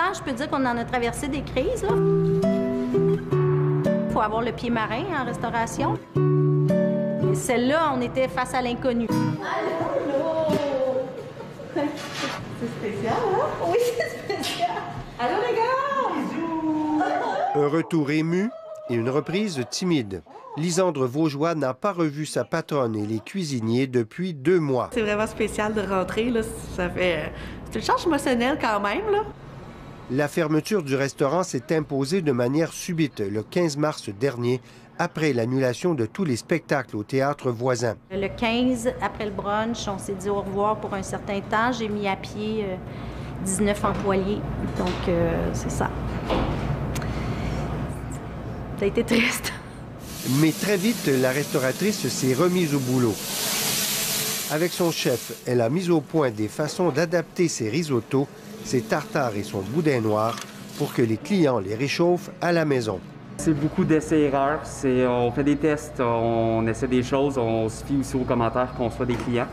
temps, je peux dire qu'on en a traversé des crises. Il faut avoir le pied marin en restauration. Et celle-là, on était face à l'inconnu. Allô! C'est spécial, hein? Oui, c'est spécial. Allô, les gars! Bisous! Un retour ému et une reprise timide. Lisandre Vaugeois n'a pas revu sa patronne et les cuisiniers depuis 2 mois. C'est vraiment spécial de rentrer, là. C'est une charge émotionnelle quand même, là. La fermeture du restaurant s'est imposée de manière subite le 15 mars dernier, après l'annulation de tous les spectacles au théâtre voisin. Le 15, après le brunch, on s'est dit au revoir pour un certain temps. J'ai mis à pied 19 employés. Donc, c'est ça. Ça a été triste. Mais très vite, la restauratrice s'est remise au boulot. Avec son chef, elle a mis au point des façons d'adapter ses risottos, ses tartares et son boudin noir pour que les clients les réchauffent à la maison. C'est beaucoup d'essais-erreurs. On fait des tests, on essaie des choses, on se fie aussi aux commentaires qu'on reçoit des clients.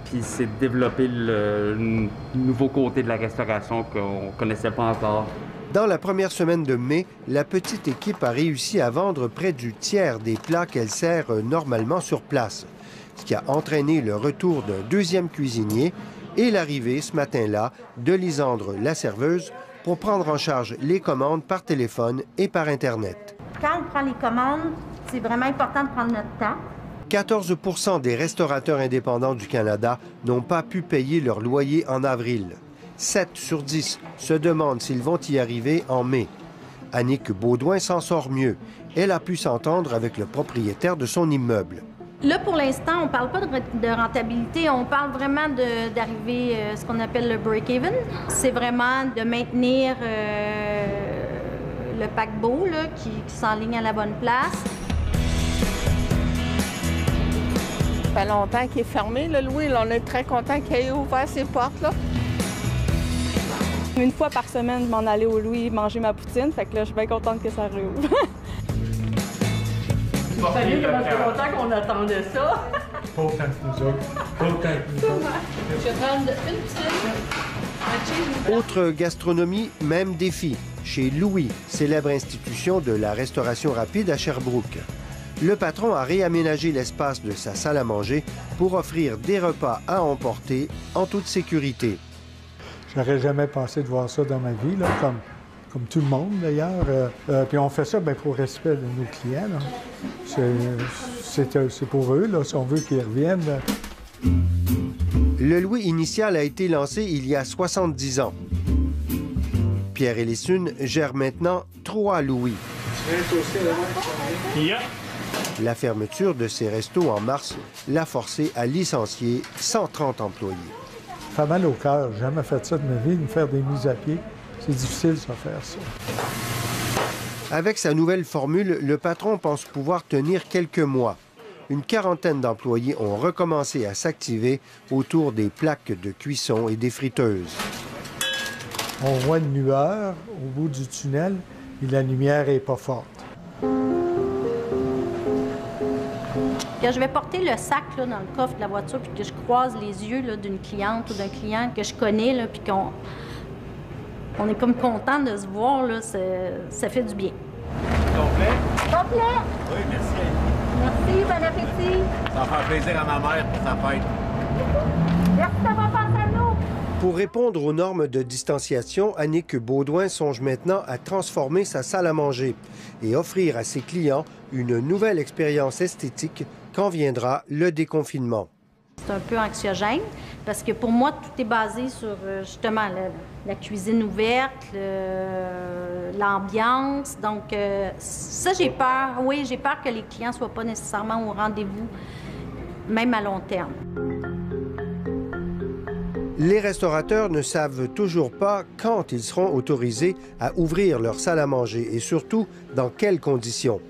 Puis c'est de développer le nouveau côté de la restauration qu'on ne connaissait pas encore. Dans la première semaine de mai, la petite équipe a réussi à vendre près du tiers des plats qu'elle sert normalement sur place, ce qui a entraîné le retour d'un deuxième cuisinier et l'arrivée ce matin-là de Lisandre, la serveuse, pour prendre en charge les commandes par téléphone et par Internet. Quand on prend les commandes, c'est vraiment important de prendre notre temps. 14 % des restaurateurs indépendants du Canada n'ont pas pu payer leur loyer en avril. 7 sur 10 se demandent s'ils vont y arriver en mai. Annick Baudouin s'en sort mieux. Elle a pu s'entendre avec le propriétaire de son immeuble. Là, pour l'instant, on ne parle pas de rentabilité, on parle vraiment d'arriver à ce qu'on appelle le break-even. C'est vraiment de maintenir le paquebot là, qui s'enligne à la bonne place. Ça fait longtemps qu'il est fermé, le Louis. Là, on est très content qu'il ait ouvert ses portes. Là. Une fois par semaine, je m'en allais au Louis manger ma poutine. Fait que là, je suis bien contente que ça réouvre. Vous savez comment c'est longtemps qu'on attendait ça? Pas autant que nous autres. Pas autant que nous autres. Je vais prendre une poutine. Autre gastronomie, même défi. Chez Louis, célèbre institution de la restauration rapide à Sherbrooke. Le patron a réaménagé l'espace de sa salle à manger pour offrir des repas à emporter en toute sécurité. J'aurais jamais pensé de voir ça dans ma vie, là, comme tout le monde d'ailleurs. Puis on fait ça bien, pour respect de nos clients. C'est pour eux, là, si on veut qu'ils reviennent. Là. Le Louis initial a été lancé il y a 70 ans. Pierre Ellison gère maintenant 3 Louis. La fermeture de ces restos en mars l'a forcé à licencier 130 employés. Ça fait mal au cœur. J'ai jamais fait ça de ma vie, me faire des mises à pied. C'est difficile, ça, faire ça. Avec sa nouvelle formule, le patron pense pouvoir tenir quelques mois. Une quarantaine d'employés ont recommencé à s'activer autour des plaques de cuisson et des friteuses. On voit une lueur au bout du tunnel et la lumière n'est pas forte. Quand je vais porter le sac là, dans le coffre de la voiture puis que je croise les yeux d'une cliente ou d'un client que je connais, là, puis qu'on est comme content de se voir, là, ça fait du bien. Complet? Complet! Oui, merci. Merci, bon appétit! Ça va faire plaisir à ma mère pour sa fête. Merci d'avoir pensé à nous! Pour répondre aux normes de distanciation, Annick Baudouin songe maintenant à transformer sa salle à manger et offrir à ses clients une nouvelle expérience esthétique quand viendra le déconfinement. C'est un peu anxiogène parce que pour moi, tout est basé sur justement la cuisine ouverte, l'ambiance. Donc ça, j'ai peur. Oui, j'ai peur que les clients ne soient pas nécessairement au rendez-vous, même à long terme. Les restaurateurs ne savent toujours pas quand ils seront autorisés à ouvrir leur salle à manger et surtout dans quelles conditions.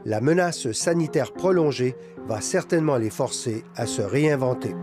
La menace sanitaire prolongée va certainement les forcer à se réinventer.